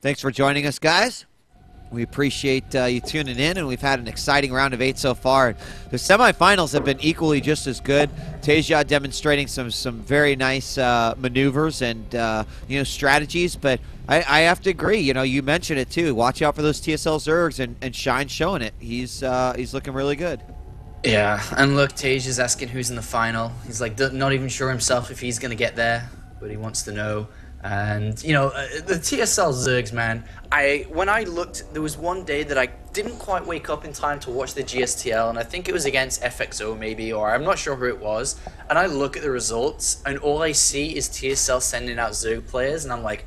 Thanks for joining us, guys. We appreciate you tuning in, and we've had an exciting round of 8 so far. The semifinals have been equally just as good. TaeJa demonstrating some very nice maneuvers and strategies, but I have to agree. You mentioned it too. Watch out for those TSL Zergs, and Shine showing it. He's looking really good. Yeah, and look, TaeJa's asking who's in the final. He's like not even sure himself if he's gonna get there, but he wants to know. And the TSL Zergs, man. When I looked, there was one day that I didn't quite wake up in time to watch the GSTL, and I think it was against FXO maybe, or I'm not sure who it was. And I look at the results, and all I see is TSL sending out Zerg players, and I'm like,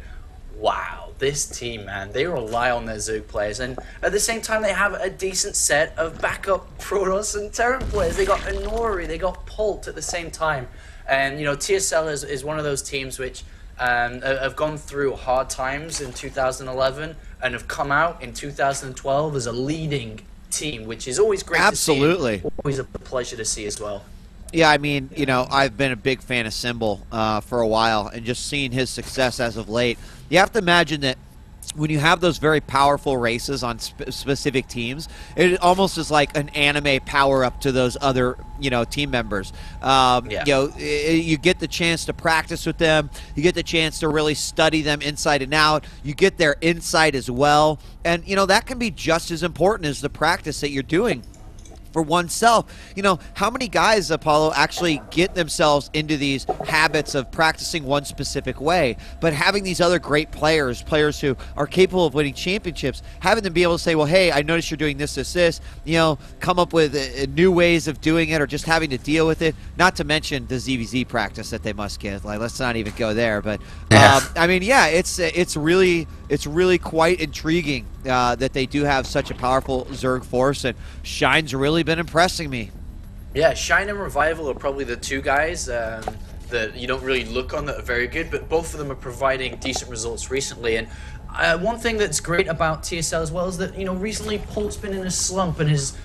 wow, this team, man, they rely on their Zerg players. And at the same time, they have a decent set of backup Protoss and Terran players. They got Inori, they got Pult at the same time. And TSL is one of those teams which have gone through hard times in 2011 and have come out in 2012 as a leading team, which is always great to see. Absolutely. Always a pleasure to see as well. Yeah, I mean, I've been a big fan of Symbol for a while, and just seeing his success as of late, you have to imagine that when you have those very powerful races on specific teams, it almost is like an anime power-up to those other, team members. You get the chance to practice with them. You get the chance to really study them inside and out. You get their insight as well. And, that can be just as important as the practice that you're doing for oneself. How many guys, Apollo, actually get themselves into these habits of practicing one specific way, but having these other great players who are capable of winning championships, having them be able to say, well, hey, I noticed you're doing this, come up with new ways of doing it, or just having to deal with it, not to mention the ZVZ practice that they must get. Like, let's not even go there, but it's really quite intriguing that they do have such a powerful Zerg force, and Shine's really been impressing me. Yeah, Shine and Revival are probably the two guys that you don't really look on that are very good, but both of them are providing decent results recently. And one thing that's great about TSL as well is that, recently Pult's been in a slump and has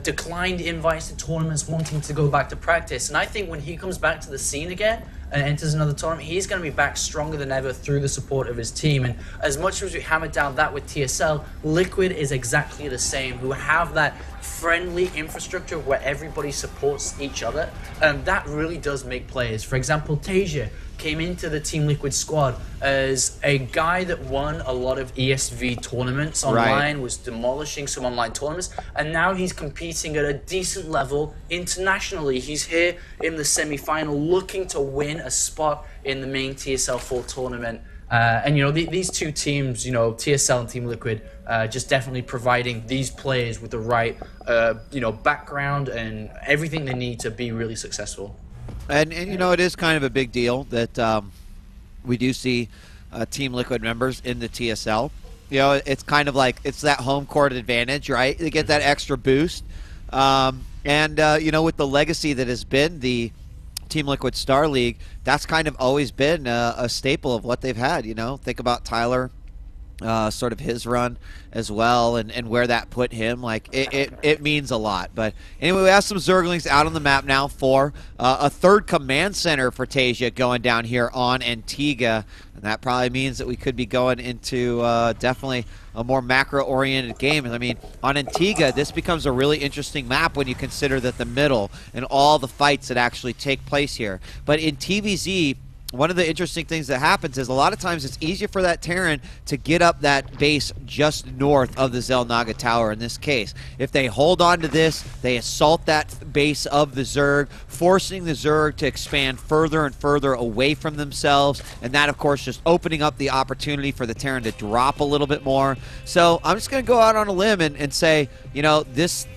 declined invites to tournaments, wanting to go back to practice. And I think when he comes back to the scene again and enters another tournament, he's going to be back stronger than ever through the support of his team. And as much as we hammered down that with TSL, Liquid is exactly the same, who have that friendly infrastructure where everybody supports each other, and that really does make players. For example, TaeJa came into the TeamLiquid squad as a guy that won a lot of ESV tournaments online, was demolishing some online tournaments, and now he's competing at a decent level internationally. He's here in the semi-final looking to win a spot in the main TSL4 tournament. And these two teams, TSL and TeamLiquid, just definitely providing these players with the right, background and everything they need to be really successful. And it is kind of a big deal that we do see TeamLiquid members in the TSL. It's kind of like it's that home court advantage, right? They get that extra boost. With the legacy that has been the TeamLiquid StarLeague, that's kind of always been a staple of what they've had. Think about Tyler, sort of his run as well, and where that put him. Like, it means a lot. But anyway, we have some Zerglings out on the map now for a third command center for TaeJa going down here on Antigua. And that probably means that we could be going into definitely a more macro-oriented game. I mean, on Antigua, this becomes a really interesting map when you consider that the middle and all the fights that actually take place here. But in TVZ, one of the interesting things that happens is a lot of times it's easier for that Terran to get up that base just north of the Xel'Naga Tower in this case. If they hold on to this, they assault that base of the Zerg, forcing the Zerg to expand further and further away from themselves, and that, of course, just opening up the opportunity for the Terran to drop a little bit more. So I'm just going to go out on a limb and say, this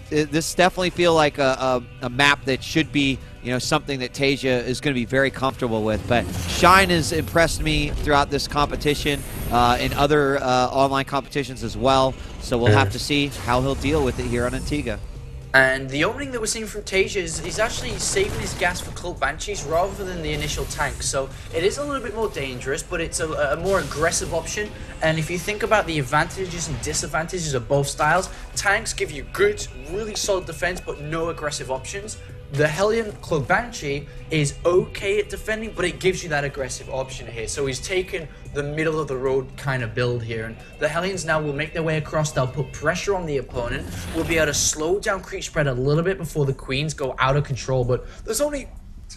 definitely feel like a map that should be something that TaeJa is going to be very comfortable with. But Shine has impressed me throughout this competition, in other online competitions as well. So we'll have to see how he'll deal with it here on Antigua. And the opening that we're seeing from TaeJa is he's actually saving his gas for Cult Banshees rather than the initial tank. So it is a little bit more dangerous, but it's a more aggressive option. And if you think about the advantages and disadvantages of both styles, tanks give you good, really solid defense, but no aggressive options. The Hellion Club Banshee is okay at defending, but it gives you that aggressive option here. So he's taken the middle of the road kind of build here, and the Hellions now will make their way across. They'll put pressure on the opponent. We'll be able to slow down creep spread a little bit before the Queens go out of control, but there's only,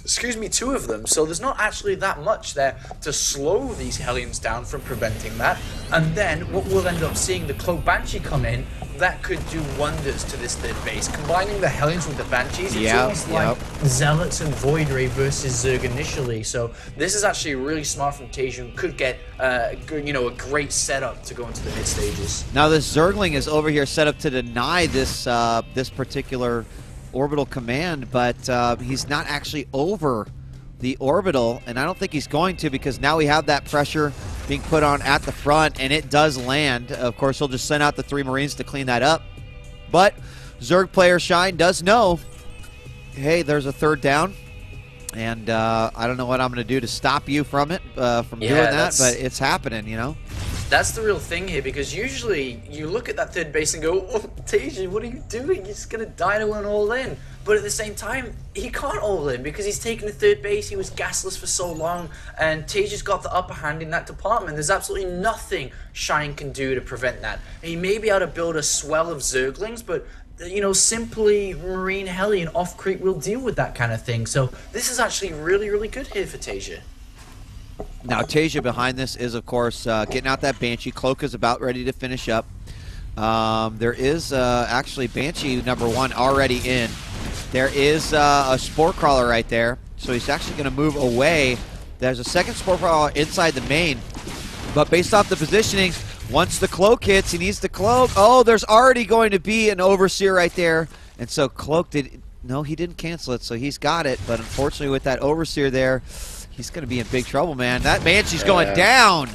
excuse me, 2 of them, so there's not actually that much there to slow these Hellions down from preventing that. And then what we'll end up seeing, the Cloak Banshee come in, that could do wonders to this third base. Combining the Hellions with the Banshees, it's almost like Zealots and Void Ray versus Zerg initially. So this is actually really smart from TaeJa, who could get a great setup to go into the mid stages. Now this Zergling is over here set up to deny this this particular orbital command, but he's not actually over the orbital, and I don't think he's going to, because now we have that pressure being put on at the front, and it does land. Of course, he'll just send out the 3 Marines to clean that up, but Zerg player Shine does know, hey, there's a 3rd down, and I don't know what I'm going to do to stop you from it, from doing that, but it's happening, you know? That's the real thing here, because usually you look at that third base and go, oh, TaeJa, what are you doing? You're just going to dino and all in. But at the same time, he can't all in because he's taken the third base. He was gasless for so long, and TaeJa's got the upper hand in that department. There's absolutely nothing Shine can do to prevent that. He may be able to build a swell of Zerglings, but simply Marine Hellion off creep will deal with that kind of thing. So this is actually really, really good here for TaeJa. Now, TaeJa behind this is, of course, getting out that Banshee. Cloak is about ready to finish up. There is actually Banshee number 1 already in. There is a Spore Crawler right there, so he's actually going to move away. There's a second Spore Crawler inside the main, but based off the positioning, once the Cloak hits, he needs the Cloak. Oh, there's already going to be an Overseer right there, and so Cloak no, he didn't cancel it, so he's got it, but unfortunately with that Overseer there, he's going to be in big trouble, man. That Banshee's going down.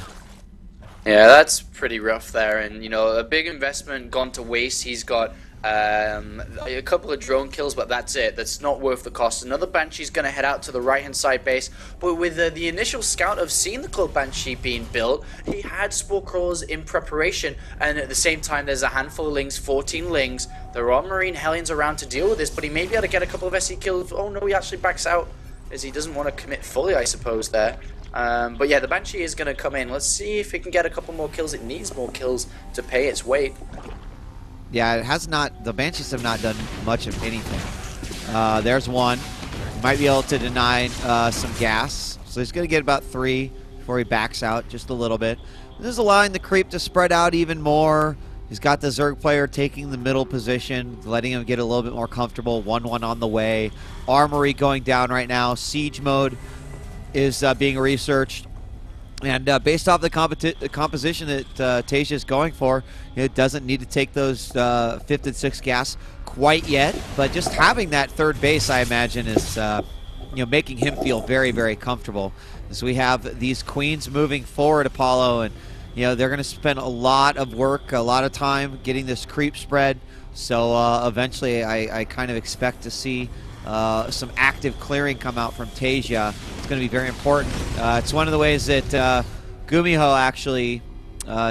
Yeah, that's pretty rough there, and a big investment gone to waste. He's got a couple of drone kills, but that's it. That's not worth the cost. Another Banshee's going to head out to the right-hand side base, but with the initial scout of seeing the Cloak Banshee being built, he had Spore Crawlers in preparation, and at the same time, there's a handful of Lings, 14 Lings. There are Marine Hellions around to deal with this, but he may be able to get a couple of SC kills. Oh no, he actually backs out, as he doesn't want to commit fully, I suppose, there. But yeah, the Banshee is going to come in. Let's see if it can get a couple more kills. It needs more kills to pay its weight. Yeah, it has not. The Banshees have not done much of anything. There's one. Might be able to deny some gas. So he's going to get about 3 before he backs out just a little bit. This is allowing the creep to spread out even more. He's got the Zerg player taking the middle position, letting him get a little bit more comfortable. 1-1 on the way. Armory going down right now. Siege mode is being researched. And based off the composition that TaeJa is going for, it doesn't need to take those 5th and 6th gas quite yet. But just having that third base, I imagine, is making him feel very, very comfortable. As we have these Queens moving forward, Apollo, and they're going to spend a lot of work, a lot of time getting this creep spread. So eventually, I kind of expect to see some active clearing come out from TaeJa. It's going to be very important. It's one of the ways that Gumiho actually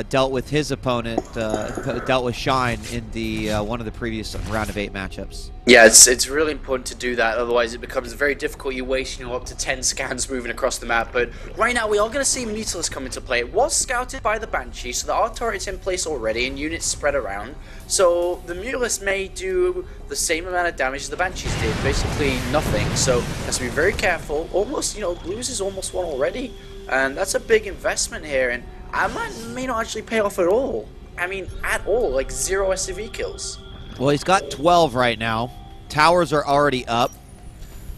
dealt with his opponent, dealt with Shine in the one of the previous round of 8 matchups. Yeah, it's really important to do that, otherwise it becomes very difficult. You waste up to 10 scans moving across the map, but right now we are going to see Mutalisk come into play. It was scouted by the Banshee, so there are turrets in place already and units spread around, so the Mutalisk may do the same amount of damage as the Banshees did, basically nothing, so has to be very careful. Almost, Blues is almost won already, and that's a big investment here, and I may not actually pay off at all. I mean, at all, like 0 SCV kills. Well, he's got 12 right now. Towers are already up.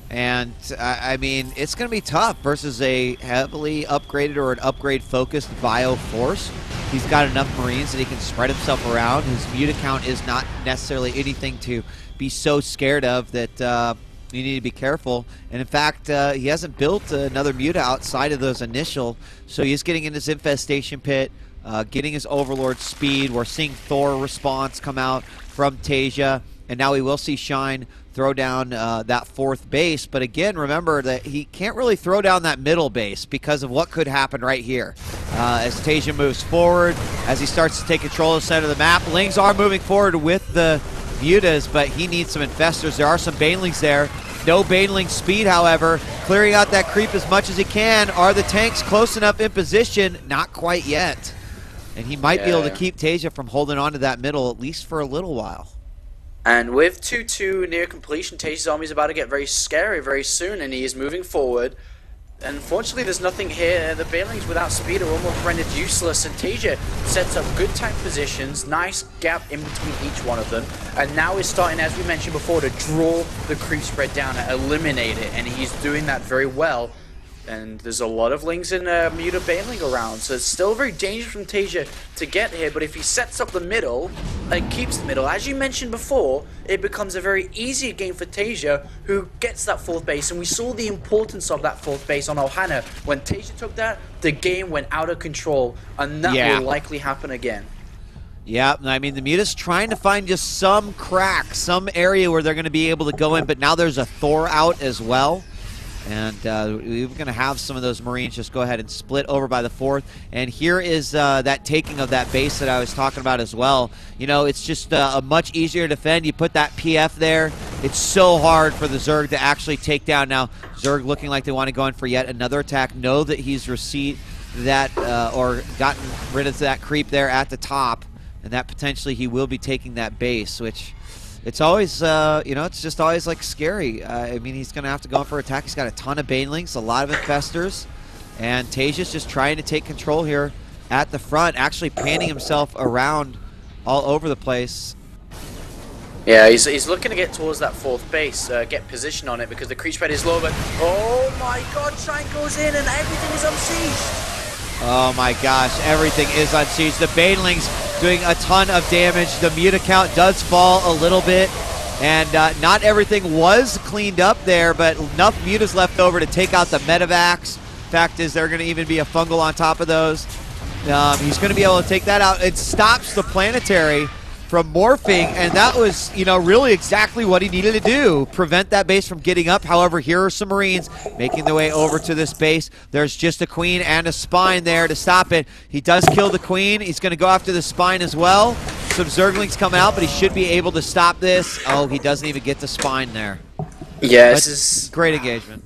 And, I mean, it's going to be tough versus a heavily upgraded or an upgrade-focused Bio Force. He's got enough Marines that he can spread himself around. His Muta count is not necessarily anything to be so scared of that you need to be careful. And, in fact, he hasn't built another Muta outside of those initial. So he's getting in his Infestation Pit, getting his Overlord speed. We're seeing Thor response come out from TaeJa. And now we will see Shine throw down that 4th base. But again, remember that he can't really throw down that middle base because of what could happen right here. As TaeJa moves forward, as he starts to take control of the center of the map, Lings are moving forward with the Mutas, but he needs some Infestors. There are some Banelings there. No Baneling speed, however. Clearing out that creep as much as he can. Are the tanks close enough in position? Not quite yet. And he might be able to keep TaeJa from holding on to that middle, at least for a little while. And with 2-2 near completion, TaeJa's army is about to get very scary very soon, and he is moving forward. Unfortunately, there's nothing here. The Banelings without speed are almost rendered useless, and TaeJa sets up good tank positions, nice gap in between each one of them, and now is starting, as we mentioned before, to draw the creep spread down and eliminate it, and he's doing that very well. And there's a lot of Lings and Muta Baneling around, so it's still very dangerous from TaeJa to get here, but if he sets up the middle and keeps the middle, as you mentioned before, it becomes a very easy game for TaeJa, who gets that fourth base, and we saw the importance of that fourth base on Ohana. When TaeJa took that, the game went out of control, and that will likely happen again. Yeah, I mean, the Muta's trying to find just some crack, some area where they're going to be able to go in, but now there's a Thor out as well. And we're going to have some of those Marines just go ahead and split over by the fourth. And here is that taking of that base that I was talking about as well. You know, it's just a much easier defend. You put that PF there. It's so hard for the Zerg to actually take down. Now, Zerg looking like they want to go in for yet another attack. Know that he's received that or gotten rid of that creep there at the top. And that potentially he will be taking that base, which... It's always, you know, it's just always, like, scary. I mean, he's going to have to go in for attack. He's got a ton of Banelings, a lot of Infestors, and TaeJa's just trying to take control here at the front, actually panning himself around all over the place. Yeah, he's looking to get towards that fourth base, get position on it, because the creep spread is low, but oh my god, Shine goes in and everything is unsieged! Oh my gosh, everything is on siege. The Banelings doing a ton of damage. The Muta count does fall a little bit, and not everything was cleaned up there, but enough Mutas left over to take out the Medivacs. Fact is, they're going to even be a fungal on top of those. He's going to be able to take that out. It stops the Planetary from morphing, and that was, you know, really exactly what he needed to do. Prevent that base from getting up. However, here are some Marines making their way over to this base. There's just a Queen and a Spine there to stop it. He does kill the Queen. He's going to go after the Spine as well. Some Zerglings come out, but he should be able to stop this. Oh, he doesn't even get the Spine there. Yeah, this is great engagement.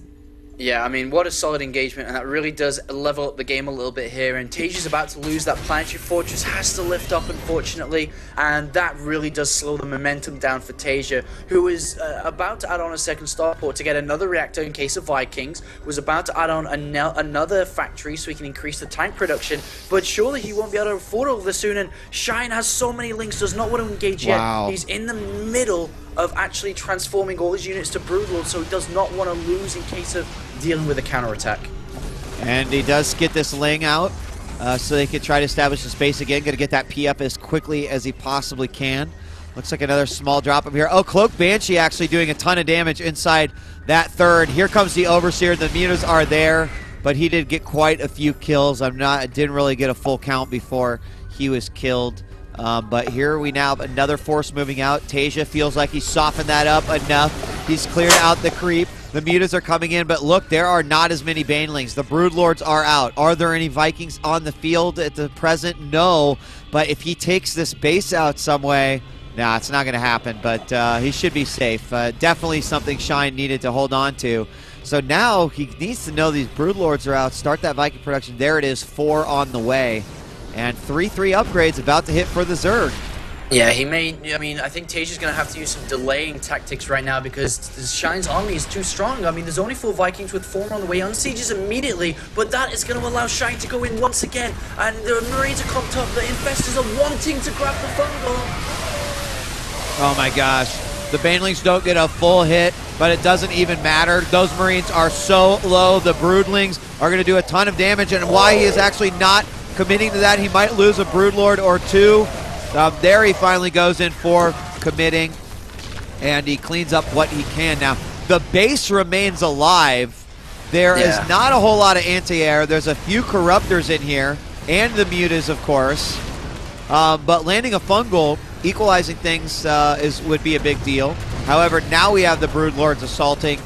Yeah, I mean, what a solid engagement, and that really does level up the game a little bit here, and TaeJa's about to lose. That Planetary Fortress has to lift up, unfortunately, and that really does slow the momentum down for TaeJa, who is about to add on a second starport to get another reactor in case of Vikings, was about to add on another factory so he can increase the tank production, but surely he won't be able to afford all this soon, and Shine has so many links, does not want to engage yet. He's in the middle of actually transforming all his units to Broodlord, so he does not want to lose in case of dealing with a counterattack. And he does get this Ling out, so they can try to establish the space again. Going to get that P up as quickly as he possibly can. Looks like another small drop up here. Oh, Cloak Banshee actually doing a ton of damage inside that third. Here comes the Overseer. The Mutas are there, but he did get quite a few kills. Didn't really get a full count before he was killed. But here we now have another force moving out. TaeJa feels like he's softened that up enough. He's cleared out the creep. The Mutas are coming in, but look, there are not as many Banelings. The Broodlords are out. Are there any Vikings on the field at the present? No. But if he takes this base out some way, nah, it's not going to happen. But he should be safe. Definitely something Shine needed to hold on to. So now he needs to know these Broodlords are out. Start that Viking production. There it is, 4 on the way. And 3-3 upgrades about to hit for the Zerg. Yeah, he may, I mean, I think TaeJa's going to have to use some delaying tactics right now because Shine's army is too strong. I mean, there's only 4 Vikings with 4 on the way. Unsieges immediately, but that is going to allow Shine to go in once again. And the Marines are clumped up. The Infestors are wanting to grab the fungal. Oh my gosh. The Banelings don't get a full hit, but it doesn't even matter. Those Marines are so low. The Broodlings are going to do a ton of damage, and why he is actually not committing to that, he might lose a Broodlord or 2. There he finally goes in for committing, and he cleans up what he can. Now, the base remains alive. There is not a whole lot of anti-air. There's a few Corruptors in here, and the Mutas, of course. But landing a fungal, equalizing things would be a big deal. However, now we have the Broodlords assaulting,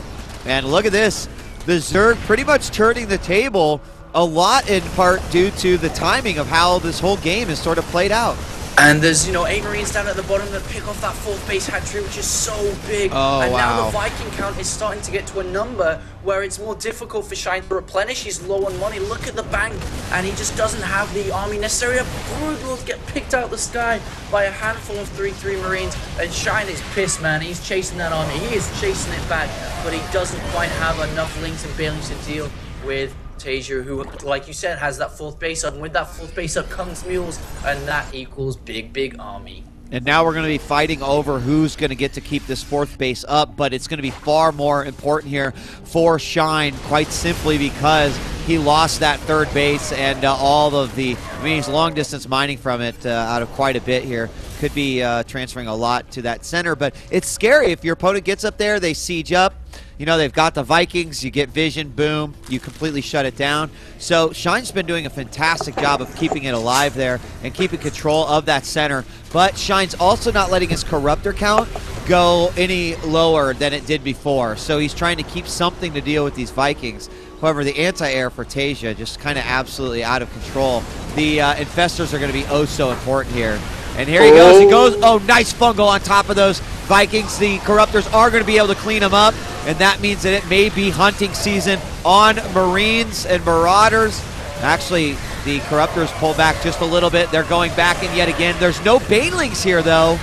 and look at this. The Zerg pretty much turning the table, a lot in part due to the timing of how this whole game is sort of played out. And there's, 8 Marines down at the bottom that pick off that 4th base hat-trick, which is so big. Oh, and now wow. the Viking count is starting to get to a number where it's more difficult for Shine to replenish. He's low on money. Look at the bank. And he just doesn't have the army necessary. A Broodlord get picked out the sky by a handful of 3-3 Marines. And Shine is pissed, man. He's chasing that army. He is chasing it back. But he doesn't quite have enough links and bailings to deal with TaeJa, who, like you said, has that 4th base up, and with that 4th base up comes mules, and that equals big army. And now we're going to be fighting over who's going to get to keep this 4th base up, but it's going to be far more important here for Shine, quite simply because he lost that 3rd base and all of the, he's long distance mining from it out of quite a bit here. Could be transferring a lot to that center, but it's scary if your opponent gets up there, they siege up. They've got the Vikings, you get vision, boom, you completely shut it down. So Shine's been doing a fantastic job of keeping it alive there and keeping control of that center. But Shine's also not letting his Corruptor count go any lower than it did before. So he's trying to keep something to deal with these Vikings. However, the anti-air for TaeJa just kind of absolutely out of control. The Infestors are going to be oh so important here. And here he goes. He goes. Oh, nice fungal on top of those Vikings. The Corruptors are going to be able to clean them up, and that means that it may be hunting season on Marines and Marauders. Actually, the Corruptors pull back just a little bit. They're going back in yet again. There's no Banelings here, though.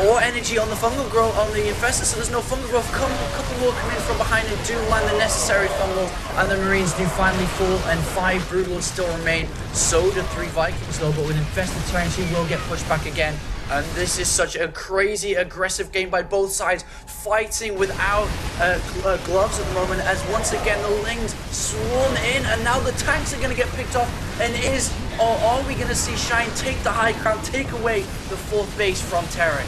Or energy on the fungal growth on the Infestors, so there's no fungal growth. A couple more come in from behind and do land the necessary fungals, and the Marines do finally fall, and 5 Broodlords still remain. So do 3 Vikings though, but with infested terrains, he will get pushed back again. And this is such a crazy, aggressive game by both sides, fighting without gloves at the moment, as once again the Lings swarm in, and now the tanks are going to get picked off, and or are we going to see Shine take the high ground, take away the 4th base from Terran?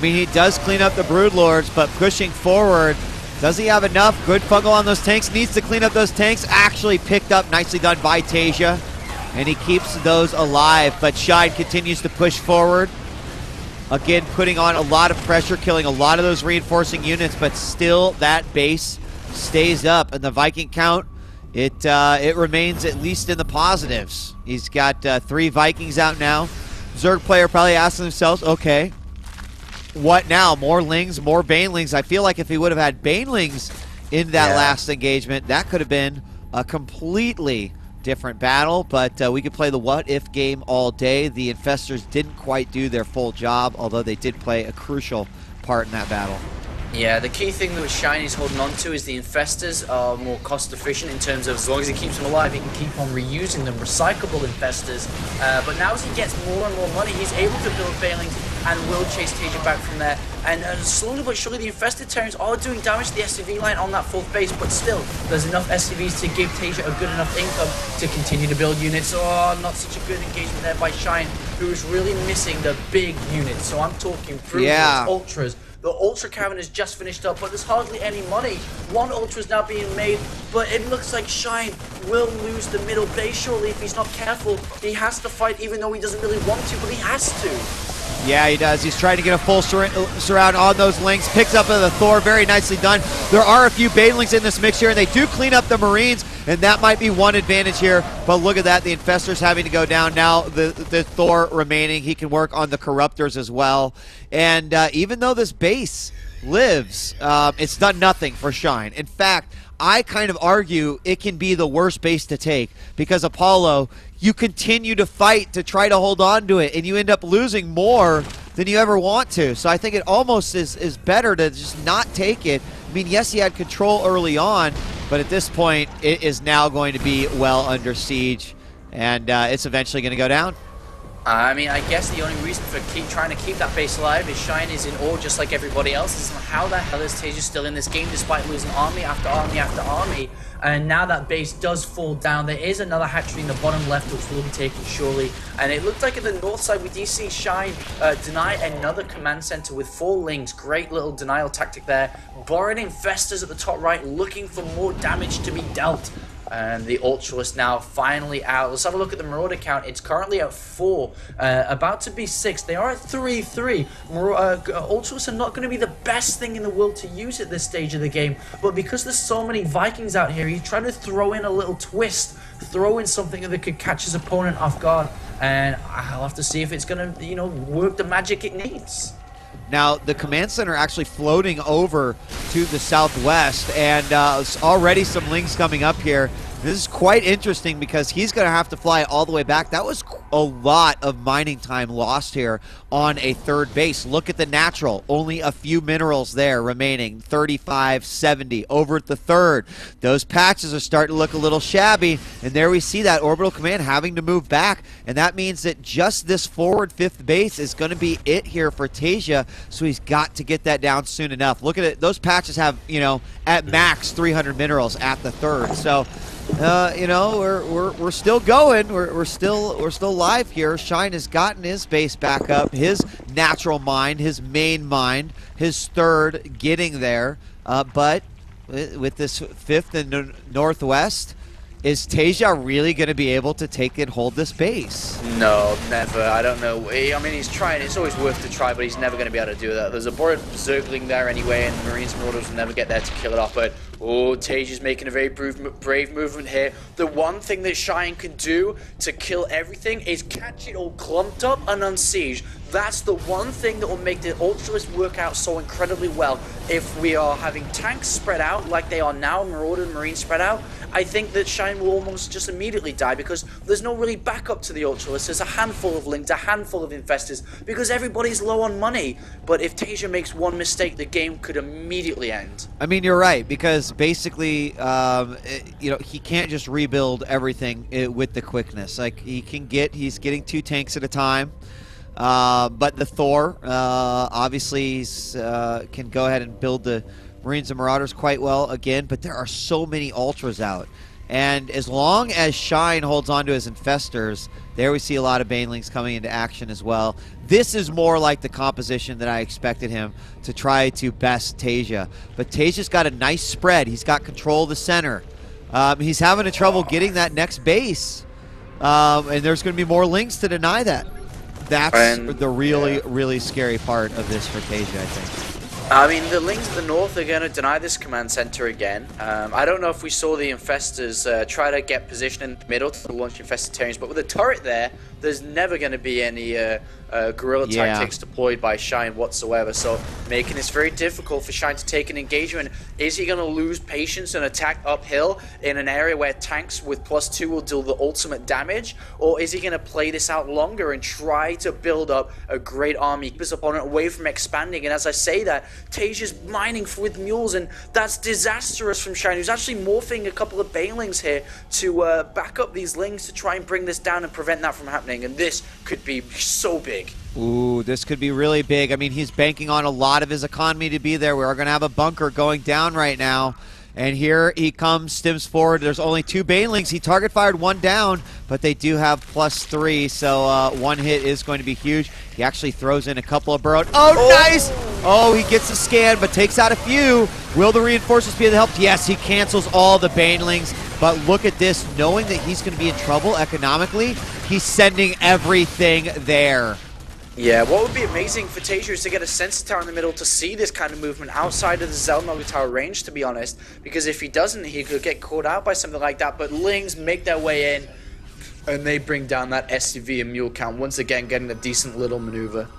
He does clean up the Broodlords, but pushing forward, does he have enough? Good fungal on those tanks, needs to clean up those tanks, actually picked up, nicely done by TaeJa, and he keeps those alive, but Shine continues to push forward. Again, putting on a lot of pressure, killing a lot of those reinforcing units, but still that base stays up, and the Viking count, it remains at least in the positives. He's got 3 Vikings out now. Zerg player probably asking themselves, okay, what now? More Lings, more Banelings. I feel like if he would have had Banelings in that last engagement, that could have been a completely different battle, but we could play the what-if game all day. The Infestors didn't quite do their full job, although they did play a crucial part in that battle. Yeah, the key thing that Shine is holding on to is the Infestors are more cost efficient in terms of, as long as he keeps them alive, he can keep on reusing them, recyclable Infestors. But now as he gets more and more money, he's able to build Banelings and will chase TaeJa back from there. And slowly but surely, the Infested Terrans are doing damage to the SCV line on that 4th base, but still, there's enough SCVs to give TaeJa a good enough income to continue to build units. Oh, not such a good engagement there by Shine, who is really missing the big units. So I'm talking Brutals, Ultras. The Ultra Cavern has just finished up, but there's hardly any money. 1 Ultra is now being made, but it looks like Shine will lose the middle base shortly if he's not careful. He has to fight even though he doesn't really want to, but he has to. Yeah, he does. He's trying to get a full surround on those Lings. Picks up the Thor. Very nicely done. There are a few Banelings in this mix here, and they do clean up the Marines, and that might be one advantage here. But look at that. The Infestors having to go down now. The Thor remaining. He can work on the Corruptors as well. And even though this base lives, it's done nothing for Shine. In fact, I kind of argue it can be the worst base to take because Apollo, you continue to fight to try to hold on to it, and you end up losing more than you ever want to. So I think it almost is better to just not take it. I mean, yes, he had control early on, but at this point, it is now going to be well under siege, and it's eventually going to go down. I mean, I guess the only reason for trying to keep that base alive is Shine is in awe just like everybody else. Is how the hell is TaeJa still in this game despite losing army after army after army? And now that base does fall down. There is another hatchery in the bottom left which will be taken surely. And it looked like at the north side we do see Shine deny another command center with 4 Lings. Great little denial tactic there. Borrowed Infestors at the top right, looking for more damage to be dealt. And the Ultras now finally out. Let's have a look at the Marauder count. It's currently at 4, about to be 6. They are at 3-3. Ultras are not going to be the best thing in the world to use at this stage of the game, but because there's so many Vikings out here, he's trying to throw in a little twist, throw in something that could catch his opponent off guard. and I'll have to see if it's gonna, you know, work the magic it needs. Now, the command center actually floating over to the southwest, and already some Lings coming up here. This is quite interesting because he's going to have to fly all the way back. That was a lot of mining time lost here on a third base. Look at the natural. Only a few minerals there remaining. 35, 70 over at the third. Those patches are starting to look a little shabby, and there we see that orbital command having to move back, and that means that just this forward fifth base is going to be it here for TaeJa, so he's got to get that down soon enough. Look at it. Those patches have, you know, at max 300 minerals at the third. So you know, we're still going. We're still live here. Shine has gotten his base back up, his natural mine, his main mine, his third getting there. But with this fifth in the northwest, is TaeJa really going to be able to take and hold this base? No, never. I don't know. I mean, he's trying. It's always worth to try, but he's never going to be able to do that. There's a Berserkling there anyway, and Marines and Marauders will never get there to kill it off. But oh, TaeJa's making a very brave movement here. The one thing that Shine can do to kill everything is catch it all clumped up and unsiege. That's the one thing that will make the Ultralisk work out so incredibly well. If we are having tanks spread out like they are now, Marauder and Marine spread out, I think that Shine will almost just immediately die because there's no really backup to the Ultralisk. There's a handful of Lings, a handful of Infestors, because everybody's low on money. But if TaeJa makes one mistake, the game could immediately end. I mean, you're right, because basically, you know, he can't just rebuild everything with the quickness. Like, he's getting 2 tanks at a time. But the Thor, obviously, can go ahead and build the Marines and Marauders quite well again, but there are so many Ultras out. And as long as Shine holds on to his Infestors, there we see a lot of Banelings coming into action as well. This is more like the composition that I expected him to try to best TaeJa. But TaeJa's got a nice spread. He's got control of the center. He's having trouble getting that next base. And there's going to be more Lings to deny that. That's the really scary part of this for TaeJa, I think. I mean, the Lings at the north are going to deny this command center again. I don't know if we saw the Infestors try to get position in the middle to launch Infestarians, but with a turret there, there's never going to be any guerrilla tactics deployed by Shine whatsoever, so making this very difficult for Shine to take an engagement. Is he going to lose patience and attack uphill in an area where tanks with +2 will deal the ultimate damage, or is he going to play this out longer and try to build up a great army, keep his opponent away from expanding? And as I say that, TaeJa's mining with mules, and that's disastrous from Shine, who's actually morphing a couple of Banelings here to back up these Lings to try and bring this down and prevent that from happening, and this could be so big. Ooh, this could be really big. I mean, he's banking on a lot of his economy to be there. We are going to have a bunker going down right now. And here he comes, stims forward. There's only 2 Banelings. He target fired 1 down, but they do have +3, so 1 hit is going to be huge. He actually throws in a couple of burrows. Oh, nice! Oh, he gets a scan, but takes out a few. Will the reinforcements be able to help? Yes, he cancels all the Banelings. But look at this. Knowing that he's going to be in trouble economically, he's sending everything there. Yeah, what would be amazing for TaeJa is to get a sensor tower in the middle to see this kind of movement outside of the Zelnogger tower range, to be honest. Because if he doesn't, he could get caught out by something like that. But Lings make their way in, and they bring down that SCV and mule count, once again getting a decent little maneuver.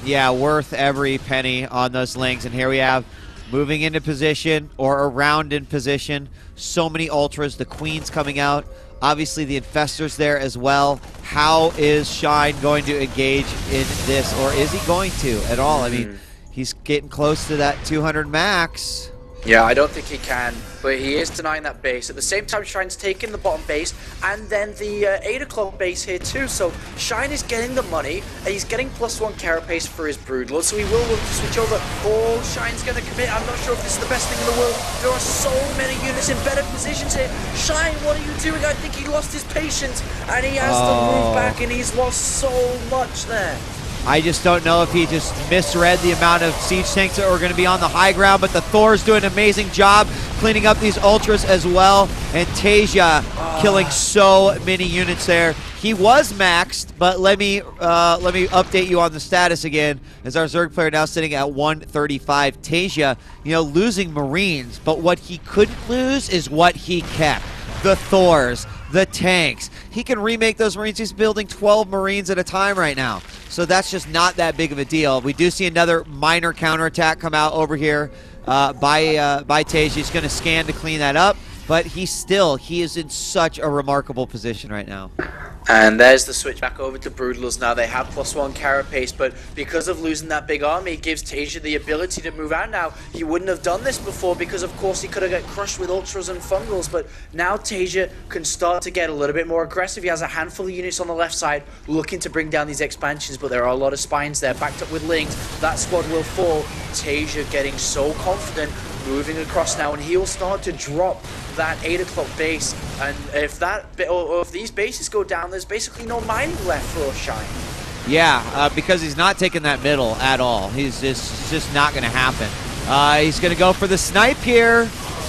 Yeah, worth every penny on those Lings. And here we have moving into position or around in position. So many Ultras, the Queen's coming out. Obviously, the Infestors there as well. How is Shine going to engage in this, or is he going to at all? I mean, he's getting close to that 200 max. Yeah, I don't think he can, but he is denying that base. At the same time, Shine's taking the bottom base, and then the 8 o'clock base here too. So Shine is getting the money, and he's getting +1 carapace for his Broodlord, so he will look to switch over. Oh, Shine's going to commit. I'm not sure if this is the best thing in the world. There are so many units in better positions here. Shine, what are you doing? I think he lost his patience, and he has to move back, and he's lost so much there. I just don't know if he just misread the amount of siege tanks that were going to be on the high ground, but the Thor's doing an amazing job cleaning up these Ultras as well, and TaeJa killing so many units there. He was maxed, but let me update you on the status again, as our Zerg player now sitting at 135. TaeJa, you know, losing Marines, but what he couldn't lose is what he kept. The Thors, the tanks. He can remake those Marines. He's building 12 Marines at a time right now. So that's just not that big of a deal. We do see another minor counterattack come out over here by TaeJa. He's going to scan to clean that up. But he is in such a remarkable position right now. And there's the switch back over to Broodlers now. They have +1 carapace, but because of losing that big army, it gives TaeJa the ability to move out now. He wouldn't have done this before because, of course, he could have got crushed with Ultras and Fungals, but now TaeJa can start to get a little bit more aggressive. He has a handful of units on the left side looking to bring down these expansions, but there are a lot of spines there, backed up with Lings. That squad will fall. TaeJa getting so confident, moving across now, and he will start to drop that 8 o'clock base, and if these bases go down, there's basically no mining left for Shine. Yeah, because he's not taking that middle at all. It's just not going to happen. He's going to go for the snipe here.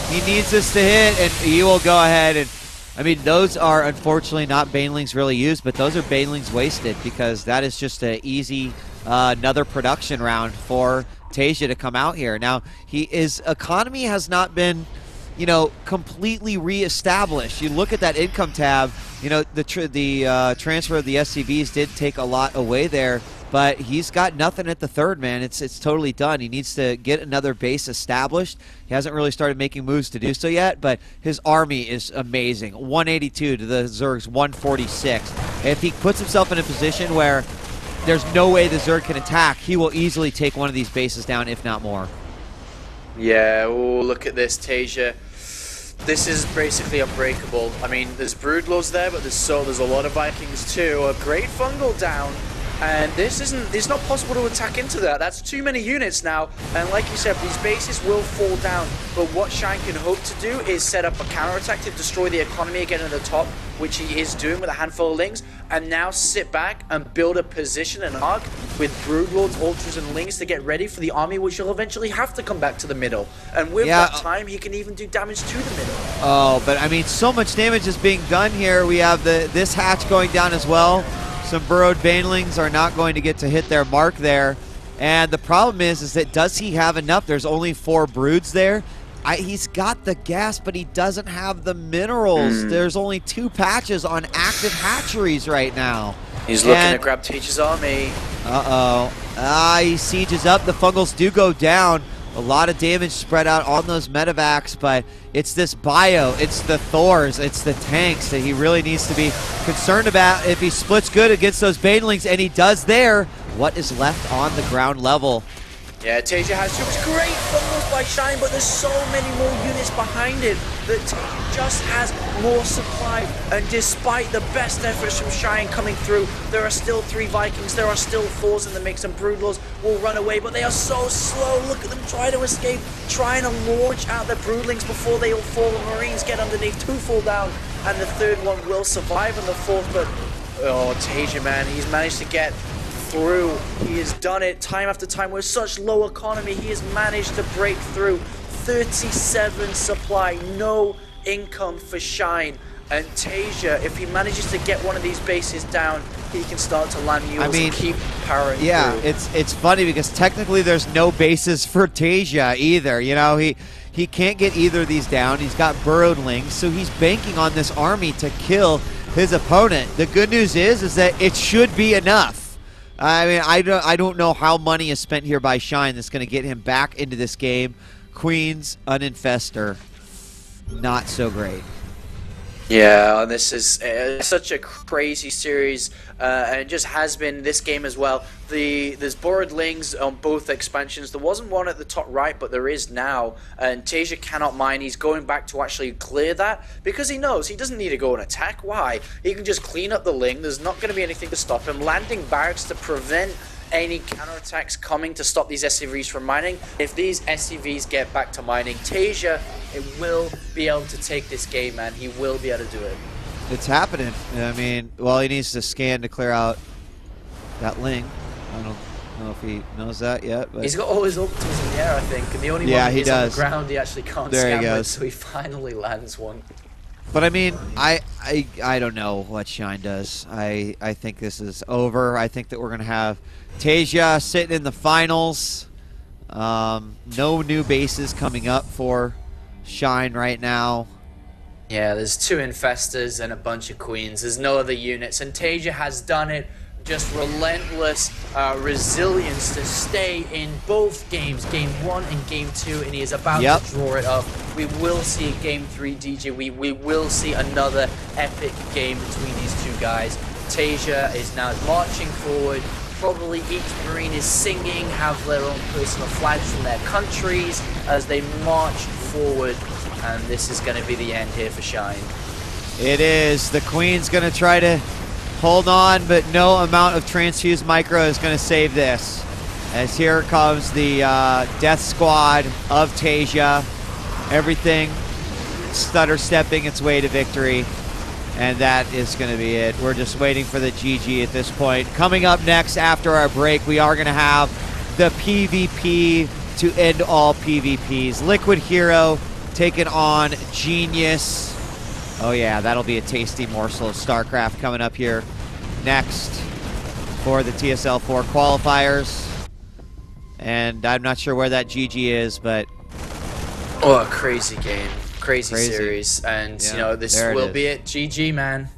He needs this to hit, and he will go ahead and, I mean, those are unfortunately not Banelings really used, but those are Banelings wasted because that is just an easy another production round for TaeJa to come out here. Now, his economy has not been, you know, completely reestablished. You look at that income tab, you know, the transfer of the SCVs did take a lot away there, but he's got nothing at the third, man. It's totally done. He needs to get another base established. He hasn't really started making moves to do so yet, but his army is amazing. 182 to the Zerg's 146. If he puts himself in a position where there's no way the Zerg can attack, he will easily take one of these bases down, if not more. Yeah, oh, look at this, TaeJa. This is basically unbreakable. I mean, there's Broodlords there, but there's a lot of Vikings too. A great fungal down, and it's not possible to attack into that. That's too many units now, and like you said, these bases will fall down. But what Shine can hope to do is set up a counterattack to destroy the economy again at the top, which he is doing with a handful of Lings, and now sit back and build a position and arc with Broodlords, Ultras, and Lings to get ready for the army, which will eventually have to come back to the middle. And with that time, he can even do damage to the middle. Oh, but I mean, so much damage is being done here. We have this hatch going down as well. Some burrowed Banelings are not going to get to hit their mark there. And the problem is that does he have enough? There's only 4 broods there. He's got the gas, but he doesn't have the minerals. There's only 2 patches on active hatcheries right now. He's looking to grab TaeJa's army. He sieges up. The Fungals do go down. A lot of damage spread out on those medevacs, but it's this bio, it's the Thors, it's the tanks that he really needs to be concerned about. If he splits good against those Banelings, and he does there, what is left on the ground level? Yeah, TaeJa has 2 great fumbles by Shine, but there's so many more units behind it that TaeJa just has more supply. And despite the best efforts from Shine coming through, there are still 3 Vikings, there are still 4s in the mix, and Broodlords will run away, but they are so slow. Look at them try to escape, trying to launch out the Broodlings before they all fall. The Marines get underneath, 2 fall down, and the 3rd one will survive on the 4th, but oh, TaeJa, man, he's managed to get through. He has done it time after time with such low economy. He has managed to break through. 37 supply, no income for Shine. And TaeJa, if he manages to get one of these bases down, he can start to land mules and keep powering through. It's funny because technically there's no bases for TaeJa either. You know, he can't get either of these down. He's got burrowed Lings, so he's banking on this army to kill his opponent. The good news is that it should be enough. I mean, I don't know how money is spent here by Shine that's going to get him back into this game. Queens, Uninfestor, not so great. Yeah, and this is such a crazy series, and it just has been this game as well. There's borrowed Lings on both expansions. There wasn't one at the top right, but there is now. And TaeJa cannot mine. He's going back to actually clear that because he knows he doesn't need to go and attack. Why? He can just clean up the Ling. There's not going to be anything to stop him. Landing barracks to prevent any counterattacks coming to stop these SCVs from mining. If these SCVs get back to mining, TaeJa will be able to take this game, man. He will be able to do it. It's happening. I mean, well, he needs to scan to clear out that Ling. I don't know if he knows that yet. But he's got all his ultimatums in the air, I think, and the only one that is on the ground he actually can't scan with, so he finally lands one. But I mean, I don't know what Shine does. I think this is over. I think that we're gonna have TaeJa sitting in the finals. No new bases coming up for Shine right now. Yeah, there's 2 Infestors and a bunch of Queens. There's no other units, and TaeJa has done it. Just relentless resilience to stay in both games, Game 1 and Game 2, and he is about to draw it up. We will see Game 3, DJ. We will see another epic game between these 2 guys. TaeJa is now marching forward. Probably each Marine is singing, have their own personal flags from their countries as they march forward. And this is going to be the end here for Shine. It is. The Queen's going to try to hold on, but no amount of transfused micro is going to save this. As here comes the death squad of TaeJa. Everything stutter stepping its way to victory. And that is going to be it. We're just waiting for the GG at this point. Coming up next after our break, we are going to have the PvP to end all PvPs. Liquid Hero taking on Genius. Oh yeah, that'll be a tasty morsel of StarCraft coming up here next for the TSL4 qualifiers. And I'm not sure where that GG is, but... Oh, a crazy game. Crazy series. And, you know, this will be it. GG, man.